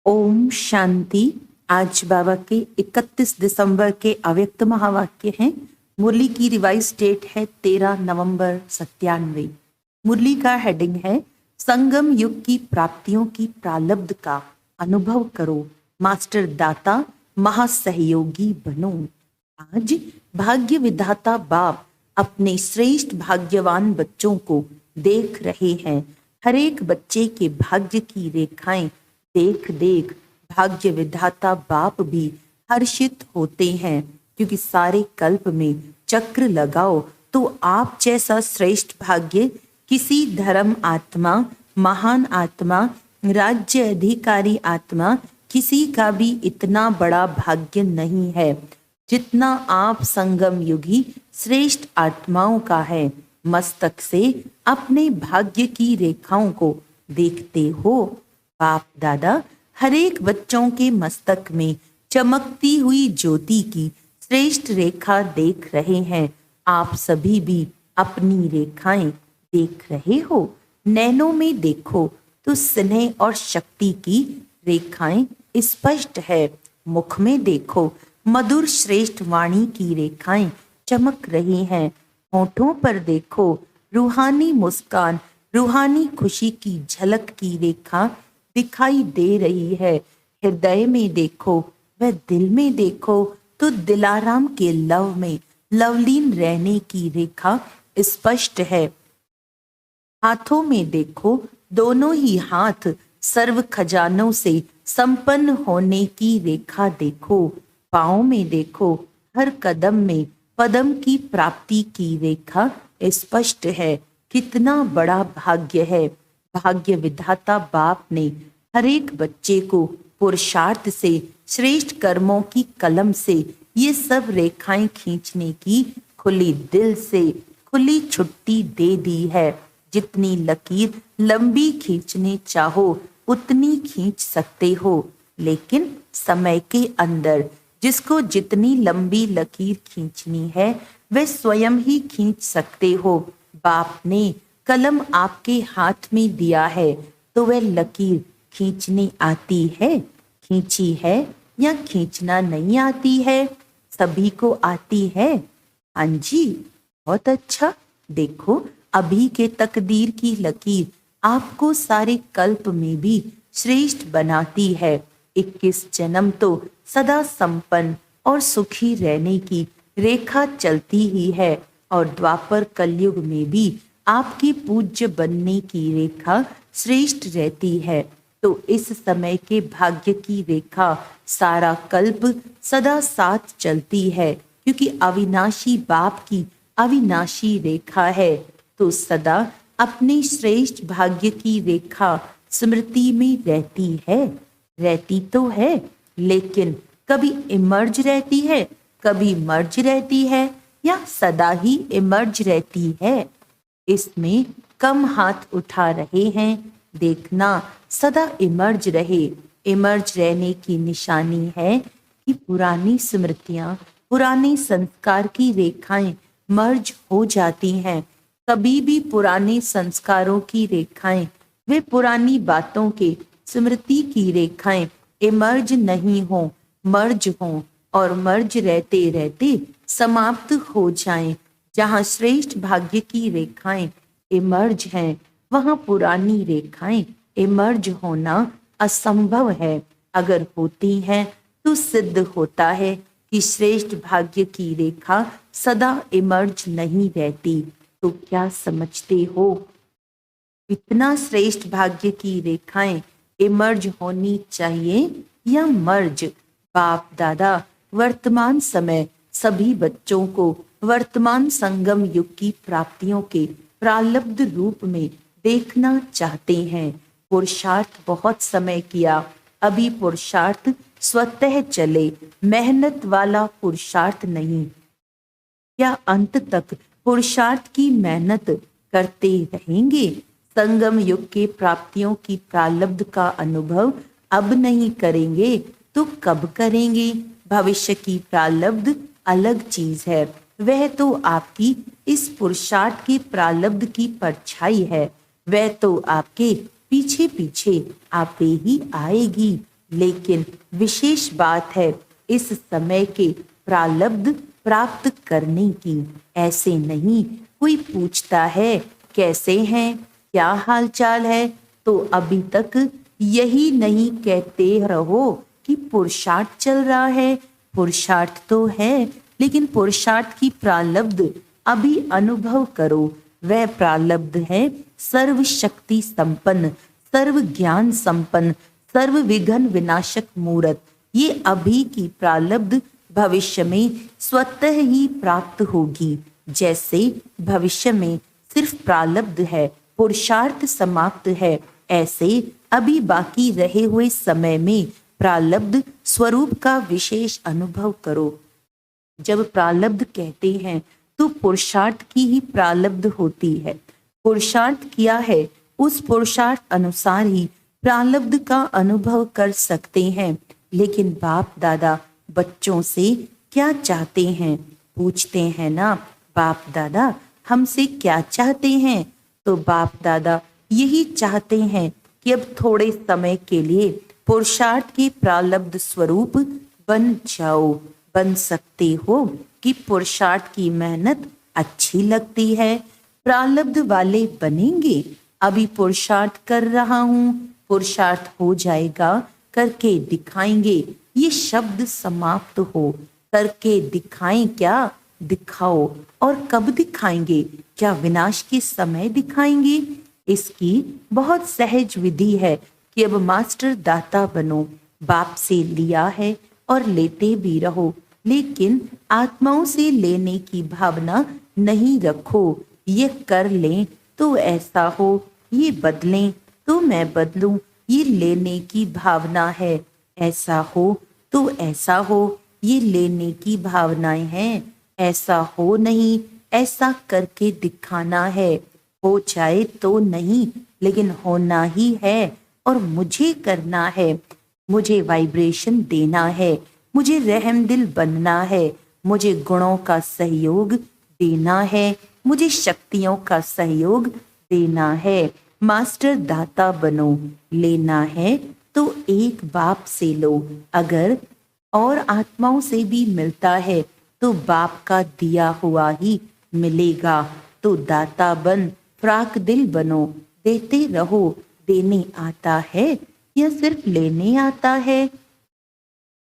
ओम शांति। आज बाबा के 31 दिसंबर के अव्यक्त महावाक्य हैं। मुरली की रिवाइज डेट है 13 नवंबर 97। मुरली का हेडिंग है संगम युग की प्राप्तियों की प्रालब्ध का अनुभव करो, मास्टर दाता महासहयोगी बनो। आज भाग्य विधाता बाप अपने श्रेष्ठ भाग्यवान बच्चों को देख रहे हैं। हर एक बच्चे के भाग्य की रेखाएं देख देख भाग्य विधाता बाप भी हर्षित होते हैं, क्योंकि सारे कल्प में चक्र लगाओ तो आप जैसा श्रेष्ठ भाग्य किसी धर्म आत्मा, महान आत्मा, राज्य अधिकारी आत्मा किसी का भी इतना बड़ा भाग्य नहीं है जितना आप संगम युगी श्रेष्ठ आत्माओं का है। मस्तक से अपने भाग्य की रेखाओं को देखते हो। बाप दादा हर एक बच्चों के मस्तक में चमकती हुई ज्योति की श्रेष्ठ रेखा देख रहे हैं। आप सभी भी अपनी रेखाएं देख रहे हो। नैनों में देखो तो स्नेह और शक्ति की रेखाएं स्पष्ट है। मुख में देखो मधुर श्रेष्ठ वाणी की रेखाएं चमक रही हैं। होठों पर देखो रूहानी मुस्कान, रूहानी खुशी की झलक की रेखा दिखाई दे रही है। हृदय में देखो व दिल में देखो तो दिलाराम के लव में लवलीन रहने की रेखा स्पष्ट है। हाथों में देखो दोनों ही हाथ सर्व खजानों से संपन्न होने की रेखा देखो। पाँव में देखो हर कदम में पदम की प्राप्ति की रेखा स्पष्ट है। कितना बड़ा भाग्य है। भाग्य विधाता बाप ने हर एक बच्चे को पुरुषार्थ से, श्रेष्ठ कर्मों की कलम से ये सब रेखाएं खींचने की खुली दिल से खुली छुट्टी दे दी है। जितनी लकीर लंबी खींचने चाहो उतनी खींच सकते हो, लेकिन समय के अंदर जिसको जितनी लंबी लकीर खींचनी है वह स्वयं ही खींच सकते हो। बाप ने कलम आपके हाथ में दिया है तो वह लकीर खींचने आती है, खींची है या खींचना नहीं आती है? सभी को आती है। हाँ जी, बहुत अच्छा। देखो अभी के तकदीर की लकीर आपको सारे कल्प में भी श्रेष्ठ बनाती है। 21 जन्म तो सदा संपन्न और सुखी रहने की रेखा चलती ही है, और द्वापर कलयुग में भी आपकी पूज्य बनने की रेखा श्रेष्ठ रहती है। तो इस समय के भाग्य की रेखा सारा कल्प सदा साथ चलती है, क्योंकि अविनाशी बाप की अविनाशी रेखा है। तो सदा अपने श्रेष्ठ भाग्य की रेखा स्मृति में रहती तो है, लेकिन कभी इमर्ज रहती है, कभी मर्ज रहती है, या सदा ही इमर्ज रहती है। इसमें कम हाथ उठा रहे हैं। देखना सदा इमर्ज रहे। इमर्ज रहने की निशानी है कि पुरानी स्मृतियां, पुराने संस्कार की रेखाएं मर्ज हो जाती हैं। कभी भी पुराने संस्कारों की रेखाएं, वे पुरानी बातों के स्मृति की रेखाएं इमर्ज नहीं हो, मर्ज हो, और मर्ज रहते रहते समाप्त हो जाएं। जहां श्रेष्ठ भाग्य की रेखाएं इमर्ज हैं, वहां पुरानी रेखाएं इमर्ज होना असंभव है। अगर होती हैं तो सिद्ध होता है कि श्रेष्ठ भाग्य की रेखा सदा इमर्ज नहीं रहती। तो क्या समझते हो? इतना श्रेष्ठ भाग्य की रेखाएं इमर्ज होनी चाहिए या मर्ज? बाप दादा वर्तमान समय सभी बच्चों को वर्तमान संगम युग की प्राप्तियों के प्रालब्ध रूप में देखना चाहते हैं। पुरुषार्थ बहुत समय किया, अभी पुरुषार्थ स्वतः चले, मेहनत वाला पुरुषार्थ नहीं। क्या अंत तक पुरुषार्थ की मेहनत करते रहेंगे? संगम युग के प्राप्तियों की प्रालब्ध का अनुभव अब नहीं करेंगे तो कब करेंगे? भविष्य की प्रालब्ध अलग चीज है। वह तो आपकी इस पुरुषार्थ के प्रालब्ध की परछाई है। वह तो आपके पीछे पीछे आपे ही आएगी। लेकिन विशेष बात है इस समय के प्रारब्ध प्राप्त करने की। ऐसे नहीं कोई पूछता है कैसे हैं, क्या हालचाल है, तो अभी तक यही नहीं कहते रहो कि पुरुषार्थ चल रहा है। पुरुषार्थ तो है, लेकिन पुरुषार्थ की प्रारब्ध अभी अनुभव करो। वह प्रारब्ध है सर्व शक्ति संपन्न, सर्व ज्ञान संपन्न, सर्व विघ्न विनाशक मूर्त। ये अभी की प्रारब्ध भविष्य में स्वतः ही प्राप्त होगी। जैसे भविष्य में सिर्फ प्रारब्ध है, पुरुषार्थ समाप्त है, ऐसे अभी बाकी रहे हुए समय में प्रारब्ध स्वरूप का विशेष अनुभव करो। जब प्रारब्ध कहते हैं तो पुरुषार्थ की ही प्रारब्ध होती है। पुरुषार्थ किया है, उस पुरुषार्थ अनुसार ही प्रारब्ध का अनुभव कर सकते हैं। लेकिन बाप दादा बच्चों से क्या चाहते हैं, पूछते हैं ना, बाप दादा हमसे क्या चाहते हैं? तो बाप दादा यही चाहते हैं कि अब थोड़े समय के लिए पुरुषार्थ के प्रारब्ध स्वरूप बन जाओ। बन सकते हो कि पुरुषार्थ की मेहनत अच्छी लगती है, प्रारब्ध वाले बनेंगे। अभी पुरुषार्थ कर रहा हूँ, पुरुषार्थ हो जाएगा, करके दिखाएंगे। ये शब्द समाप्त हो। करके दिखाएं क्या? दिखाओ। और कब दिखाएंगे? क्या विनाश के समय दिखाएंगे? इसकी बहुत सहज विधि है कि अब मास्टर दाता बनो। बाप से लिया है और लेते भी रहो, लेकिन आत्माओं से लेने की भावना नहीं रखो। ये कर लें तो ऐसा हो, ये बदलें तो मैं बदलूं, ये लेने की भावना है। ऐसा हो तो ऐसा हो, ये लेने की भावनाएं हैं। ऐसा हो नहीं, ऐसा करके दिखाना है। हो जाए तो नहीं, लेकिन होना ही है और मुझे करना है। मुझे वाइब्रेशन देना है, मुझे रहम दिल बनना है, मुझे गुणों का सहयोग देना है, मुझे शक्तियों का सहयोग देना है। मास्टर दाता बनो। लेना है तो एक बाप से लो। अगर और आत्माओं से भी मिलता है तो बाप का दिया हुआ ही मिलेगा। तो दाता बन, फ्राक दिल बनो। देते रहो। देने आता है या सिर्फ लेने आता है?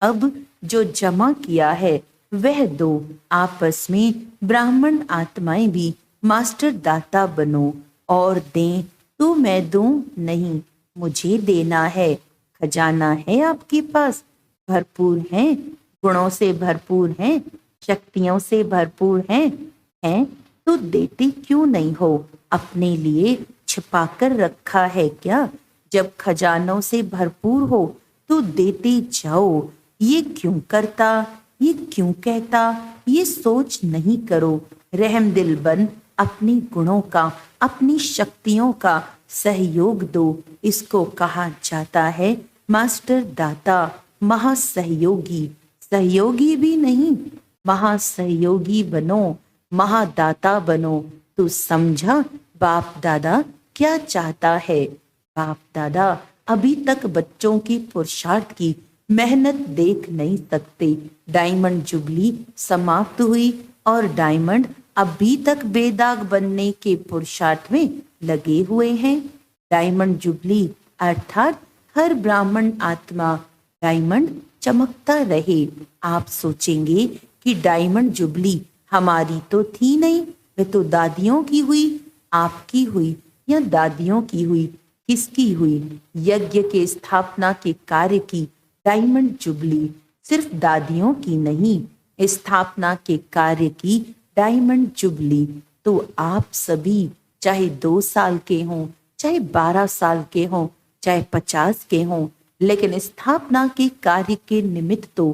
अब जो जमा किया है वह दो। आपस में ब्राह्मण आत्माएं भी मास्टर दाता बनो और दें तो मैं दूं नहीं, मुझे देना है। खजाना है आपके पास, भरपूर है, गुणों से भरपूर है, शक्तियों से भरपूर हैं तो देते क्यों नहीं हो? अपने लिए छिपाकर रखा है क्या? जब खजानों से भरपूर हो तो देते जाओ। ये क्यों करता, ये क्यों कहता, ये सोच नहीं करो। रहम दिल बन, अपने गुणों का, अपनी शक्तियों का सहयोग दो। इसको कहा जाता है मास्टर दाता, महासहयोगी। सहयोगी भी नहीं, महासहयोगी बनो, महादाता बनो। तो समझा बाप दादा क्या चाहता है? बाप दादा अभी तक बच्चों की पुरुषार्थ की मेहनत देख नहीं सकते। डायमंड जुबली समाप्त हुई और डायमंड अभी तक बेदाग बनने के पुरुषार्थ में लगे हुए हैं। डायमंड जुबली अर्थात हर ब्राह्मण आत्मा डायमंड चमकता रहे। आप सोचेंगे कि डायमंड जुबली हमारी तो थी नहीं, वे तो दादियों की हुई। आपकी हुई या दादियों की हुई? किसकी हुई? यज्ञ के स्थापना के कार्य की डायमंड जुबली सिर्फ दादियों की नहीं, स्थापना के कार्य की डायमंड जुबली तो आप सभी, चाहे 2 साल के हों, चाहे 12 साल के हों, चाहे 50 के हों, लेकिन स्थापना के कार्य के निमित्त तो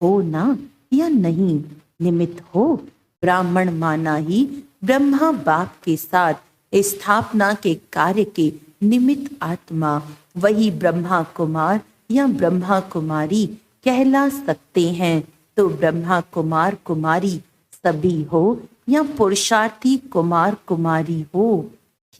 हो ना, या नहीं? निमित्त हो। ब्राह्मण माना ही ब्रह्मा बाप के साथ स्थापना के कार्य के निमित्त आत्मा, वही ब्रह्मा कुमार या ब्रह्मा कुमारी कहला सकते हैं। तो ब्रह्मा कुमार कुमारी सभी हो या पुरुषार्थी कुमार कुमारी हो?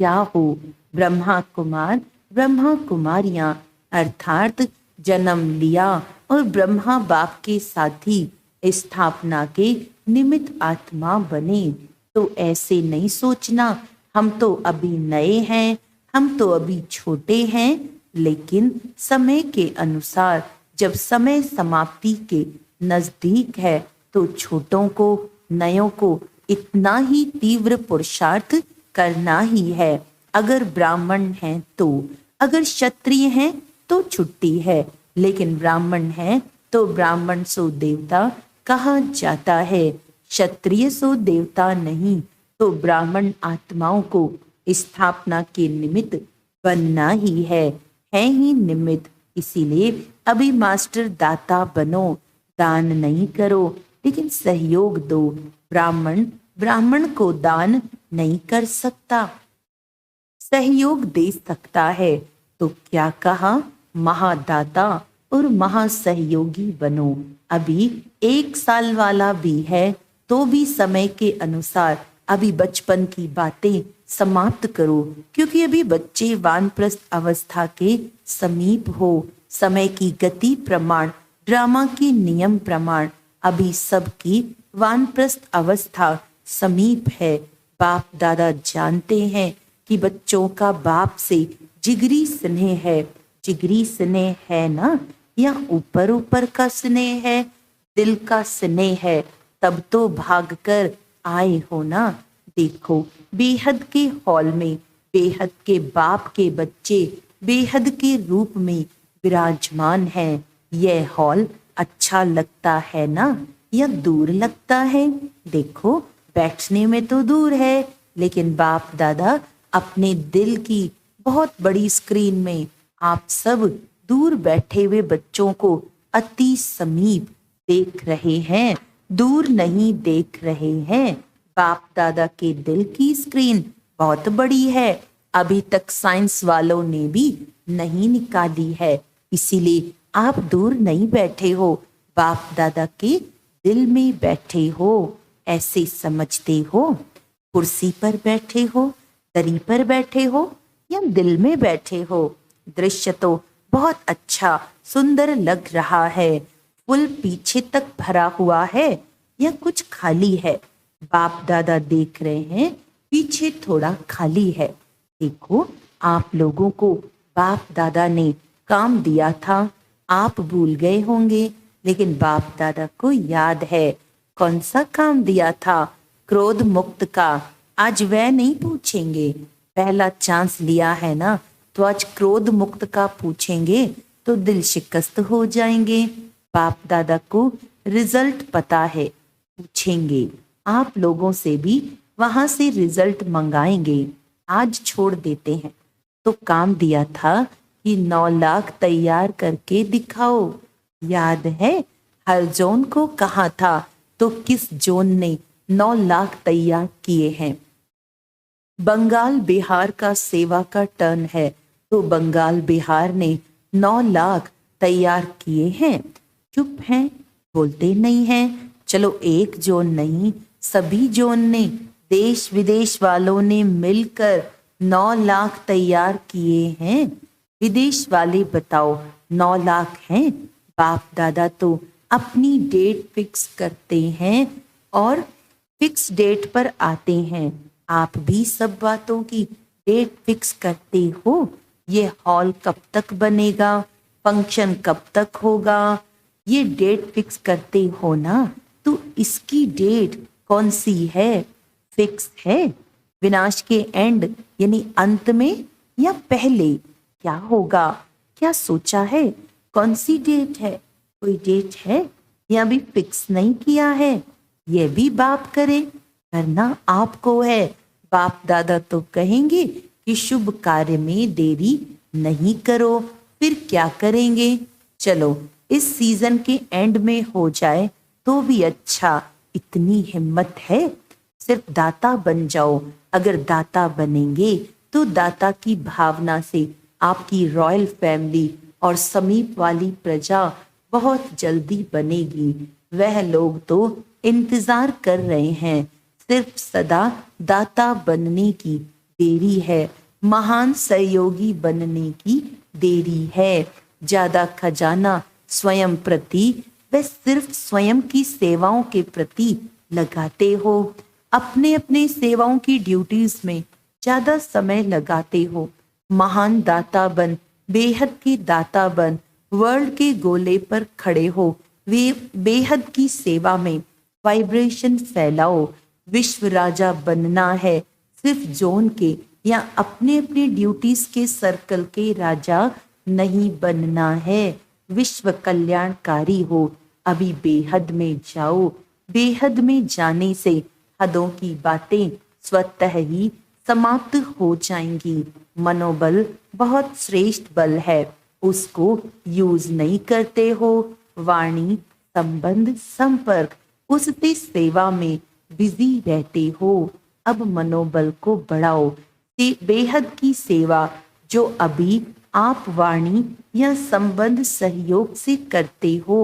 क्या हो? ब्रह्मा कुमार ब्रह्मा कुमारियां अर्थात जन्म लिया और ब्रह्मा बाप के साथी स्थापना के निमित्त आत्मा बने। तो ऐसे नहीं सोचना हम तो अभी नए हैं, हम तो अभी छोटे हैं, लेकिन समय के अनुसार जब समय समाप्ति के नजदीक है तो छोटों को, नयों को इतना ही तीव्र पुरुषार्थ करना ही है। अगर ब्राह्मण हैं तो, अगर क्षत्रिय हैं तो छुट्टी है, लेकिन ब्राह्मण हैं तो ब्राह्मण सो देवता कहा जाता है, क्षत्रिय सो देवता नहीं। तो ब्राह्मण आत्माओं को स्थापना के निमित्त बनना ही है ही निमित्त। इसीलिए अभी मास्टर दाता बनो, दान नहीं करो लेकिन सहयोग दो। ब्राह्मण ब्राह्मण को दान नहीं कर सकता, सहयोग दे सकता है। तो क्या कहा, महादाता और महासहयोगी बनो। अभी 1 साल वाला भी है तो भी समय के अनुसार अभी बचपन की बातें समाप्त करो, क्योंकि अभी बच्चे वानप्रस्थ अवस्था के समीप हो। समय की गति प्रमाण, ड्रामा के नियम प्रमाण अभी सबकी वानप्रस्थ अवस्था समीप है। बाप दादा जानते हैं कि बच्चों का बाप से जिगरी स्नेह है। जिगरी स्नेह है ना, या ऊपर ऊपर का स्नेह है, दिल का स्नेह है, तब तो भागकर आए हो ना। देखो बेहद के हॉल में बेहद के बाप के बच्चे बेहद के रूप में विराजमान हैं। यह हॉल अच्छा लगता है ना, या दूर लगता है? देखो बैठने में तो दूर है, लेकिन बाप दादा अपने दिल की बहुत बड़ी स्क्रीन में आप सब दूर बैठे हुए बच्चों को अति समीप देख रहे हैं, दूर नहीं देख रहे हैं। बाप दादा के दिल की स्क्रीन बहुत बड़ी है, अभी तक साइंस वालों ने भी नहीं निकाली है, इसीलिए आप दूर नहीं बैठे हो, बाप दादा के दिल में बैठे हो। ऐसे समझते हो, कुर्सी पर बैठे हो, दरी पर बैठे हो, या दिल में बैठे हो? दृश्य तो बहुत अच्छा सुंदर लग रहा है। फुल पीछे तक भरा हुआ है या कुछ खाली है? बाप दादा देख रहे हैं पीछे थोड़ा खाली है। देखो आप लोगों को बाप दादा ने काम दिया था, आप भूल गए होंगे, लेकिन बाप दादा को याद है। कौन सा काम दिया था? क्रोध मुक्त का। आज वह नहीं पूछेंगे, पहला चांस लिया है ना, तो आज क्रोध मुक्त का पूछेंगे तो दिल शिकस्त हो जाएंगे। बाप दादा को रिजल्ट पता है, पूछेंगे आप लोगों से भी, वहां से रिजल्ट मंगाएंगे। आज छोड़ देते हैं। तो काम दिया था कि 9 लाख तैयार करके दिखाओ। याद है हर जोन को कहा था, तो किस जोन ने 9 लाख तैयार किए हैं? बंगाल बिहार का सेवा का टर्न है, तो बंगाल बिहार ने 9 लाख तैयार किए हैं। चुप हैं, बोलते नहीं हैं। चलो एक जोन नहीं, सभी जोन ने, देश विदेश वालों ने मिलकर 9 लाख तैयार किए हैं। विदेश वाले बताओ 9 लाख हैं? बाप दादा तो अपनी डेट फिक्स करते हैं और फिक्स डेट पर आते हैं। आप भी सब बातों की डेट फिक्स करते हो। ये हॉल कब तक बनेगा, फंक्शन कब तक होगा, ये डेट फिक्स करते हो ना। तो इसकी डेट कौन सी है? फिक्स है? विनाश के एंड यानी अंत में या पहले? क्या होगा? क्या सोचा है? कौन सी डेट है? कोई डेट है या भी फिक्स नहीं किया है? यह भी बाप करे, करना आपको है। बाप दादा तो कहेंगे कि शुभ कार्य में देरी नहीं करो, फिर क्या करेंगे? चलो इस सीजन के एंड में हो जाए तो भी अच्छा। इतनी हिम्मत है, सिर्फ दाता बन जाओ। अगर दाता बनेंगे तो दाता की भावना से आपकी रॉयल फैमिली और समीप वाली प्रजा बहुत जल्दी बनेगी। वह लोग तो इंतजार कर रहे हैं, सिर्फ सदा दाता बनने की देरी है, महान सहयोगी बनने की देरी है। ज्यादा खजाना स्वयं प्रति व सिर्फ स्वयं की सेवाओं के प्रति लगाते हो, अपने अपने सेवाओं की ड्यूटीज में ज्यादा समय लगाते हो, महान दाता बन, बेहद की दाता बन, वर्ल्ड के गोले पर खड़े हो, वे बेहद की सेवा में वाइब्रेशन फैलाओ। विश्व राजा बनना है, सिर्फ जोन के या अपने अपने ड्यूटीज के सर्कल के राजा नहीं बनना है। विश्व कल्याणकारी हो, अभी बेहद में जाओ। बेहद में जाने से हदों की बातें स्वतः ही समाप्त हो जाएंगी। मनोबल बहुत श्रेष्ठ बल है, उसको यूज नहीं करते हो। वाणी, संबंध, संपर्क, उससे सेवा में बिजी रहते हो। अब मनोबल को बढ़ाओ। बेहद की सेवा जो अभी आप वाणी या संबंध सहयोग से करते हो,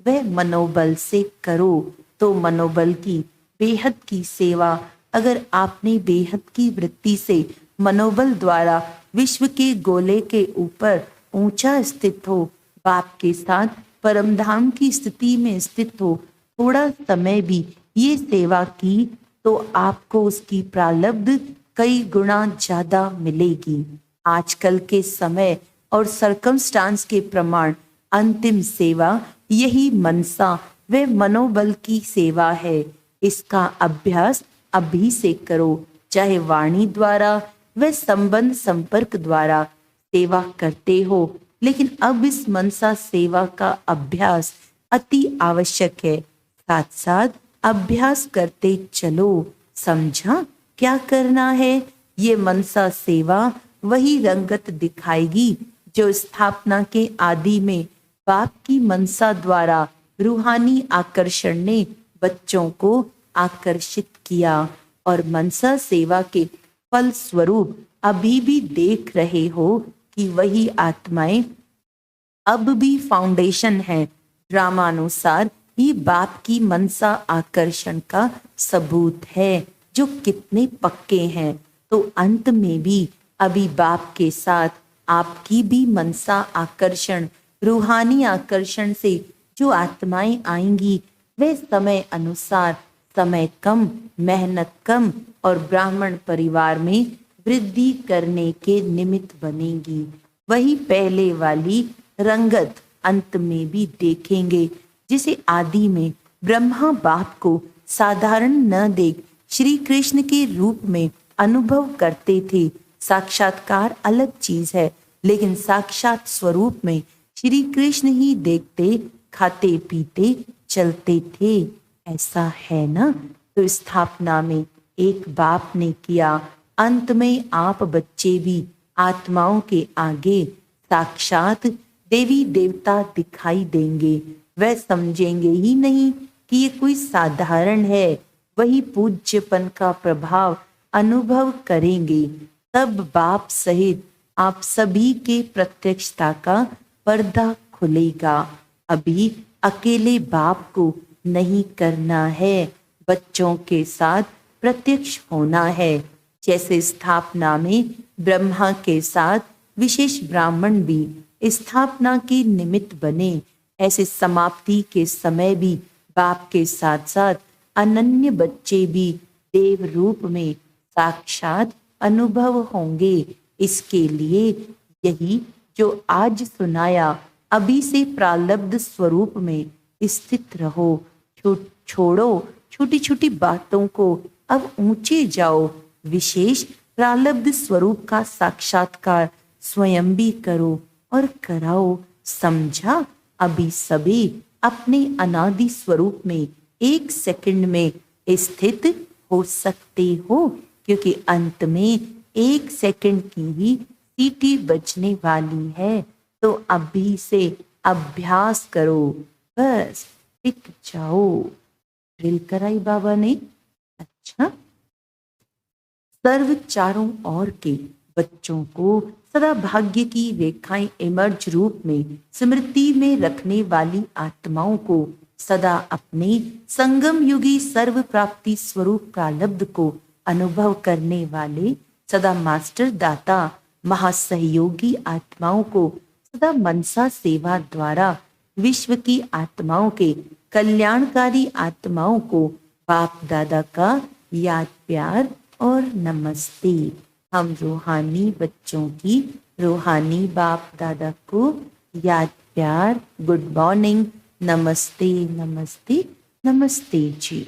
वह मनोबल से करो। तो मनोबल की बेहद की सेवा अगर आपने बेहद की वृत्ति से मनोबल द्वारा विश्व के गोले के ऊपर ऊंचा स्थित हो, बाप के साथ परमधाम की स्थिति में स्थित हो, थोड़ा समय भी ये सेवा की तो आपको उसकी प्रालब्ध कई गुना ज्यादा मिलेगी। आजकल के समय और सरकमस्टांस के प्रमाण अंतिम सेवा यही मनसा व मनोबल की सेवा है। इसका अभ्यास अभी से करो, चाहे वाणी द्वारा व संबंध संपर्क द्वारा सेवा करते हो, लेकिन अब इस मनसा सेवा का अभ्यास अति आवश्यक है। साथ साथ अभ्यास करते चलो। समझा क्या करना है? ये मनसा सेवा वही रंगत दिखाएगी जो स्थापना के आदि में बाप की मनसा द्वारा रूहानी आकर्षण ने बच्चों को आकर्षित किया, और मनसा सेवा के फल स्वरूप अभी भी देख रहे हो कि वही आत्माएं अब भी फाउंडेशन है। ड्रामानुसार ही बाप की मनसा आकर्षण का सबूत है, जो कितने पक्के हैं। तो अंत में भी अभी बाप के साथ आपकी भी मनसा आकर्षण, रूहानी आकर्षण से जो आत्माएं आएंगी, वे समय अनुसार समय कम, मेहनत कम और ब्राह्मण परिवार में वृद्धि करने के निमित्त बनेगी। वही पहले वाली रंगत अंत में भी देखेंगे, जिसे आदि में ब्रह्मा बाप को साधारण न देख श्री कृष्ण के रूप में अनुभव करते थे। साक्षात्कार अलग चीज है, लेकिन साक्षात स्वरूप में श्री कृष्ण ही देखते, खाते पीते चलते थे। ऐसा है ना? तो स्थापना में एक बाप ने किया, अंत में आप बच्चे भी आत्माओं के आगे साक्षात देवी देवता दिखाई देंगे। वह समझेंगे ही नहीं कि ये कोई साधारण है, वही पूज्यपन का प्रभाव अनुभव करेंगे। तब बाप सहित आप सभी के प्रत्यक्षता का पर्दा खुलेगा। अभी अकेले बाप को नहीं करना है, बच्चों के साथ प्रत्यक्ष होना है। जैसे स्थापना में ब्रह्मा के साथ विशेष ब्राह्मण भी स्थापना के निमित्त बने, ऐसे समाप्ति के समय भी बाप के साथ साथ अनन्य बच्चे भी देव रूप में साक्षात अनुभव होंगे। इसके लिए यही जो आज सुनाया, अभी से प्रालब्ध स्वरूप में स्थित रहो। छोड़ो छोटी छोटी बातों को, अब ऊंचे जाओ। विशेष प्रालब्ध स्वरूप का साक्षात्कार स्वयं भी करो और कराओ। समझा? अभी सभी अपने अनादि स्वरूप में एक सेकंड में स्थित हो सकते हो, क्योंकि अंत में एक सेकंड की ही सीटी बजने वाली है। तो अभी से अभ्यास करो, बस टिक जाओ। ड्रिल कराई बाबा ने। अच्छा, सर्व चारों ओर के बच्चों को सदा भाग्य की रेखाएं इमर्ज रूप में स्मृति में रखने वाली आत्माओं को सदा अपने संगम युगी सर्व प्राप्ति स्वरूप प्रालब्ध को अनुभव करने वाले सदा मास्टर दाता महासहयोगी आत्माओं को सदा मनसा सेवा द्वारा विश्व की आत्माओं के कल्याणकारी आत्माओं को बाप दादा का याद प्यार और नमस्ते। हम रूहानी बच्चों की रूहानी बाप दादा को याद प्यार, गुड मॉर्निंग, नमस्ते नमस्ते नमस्ते जी।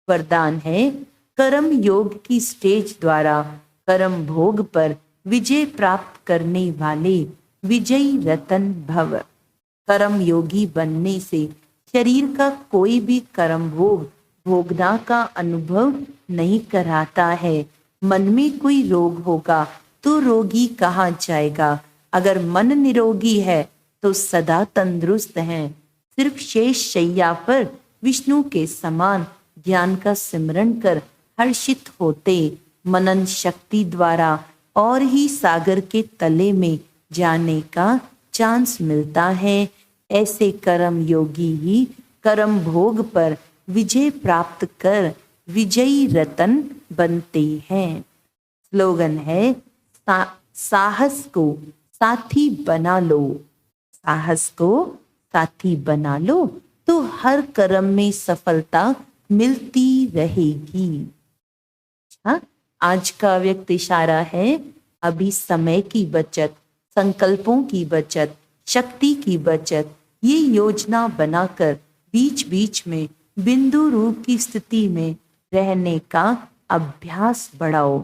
वरदान है, कर्म योग की स्टेज द्वारा कर्म भोग पर विजय प्राप्त करने वाले विजयी रतन भव। कर्म योगी बनने से शरीर का कोई भी कर्म भोग भोगना का अनुभव नहीं कराता है। मन में कोई रोग होगा तो रोगी कहा जाएगा, अगर मन निरोगी है तो सदा तंदुरुस्त हैं। सिर्फ शेष शैया पर विष्णु के समान ज्ञान का सिमरण कर हर्षित होते मनन शक्ति द्वारा और ही सागर के तले में जाने का चांस मिलता है। ऐसे कर्म योगी ही कर्म भोग पर विजय प्राप्त कर विजयी रतन बनते हैं। स्लोगन है, साहस को साथी बना लो। साहस को साथी बना लो तो हर कर्म में सफलता मिलती रहेगी। अच्छा, आज का व्यक्त इशारा है, अभी समय की बचत, संकल्पों की बचत, शक्ति की बचत, ये योजना बनाकर बीच बीच में बिंदु रूप की स्थिति में रहने का अभ्यास बढ़ाओ।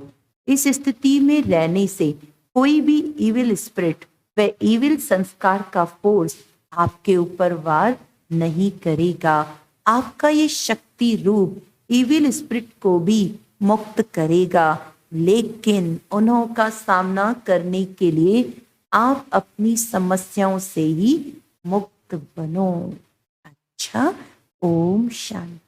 इस स्थिति में रहने से कोई भी इविल स्पिरिट व इविल संस्कार का फोर्स आपके ऊपर वार नहीं करेगा। आपका ये शक्ति रूप इविल स्पिरिट को भी मुक्त करेगा, लेकिन उन्हों का सामना करने के लिए आप अपनी समस्याओं से ही मुक्त बनो। अच्छा, ओम शांति।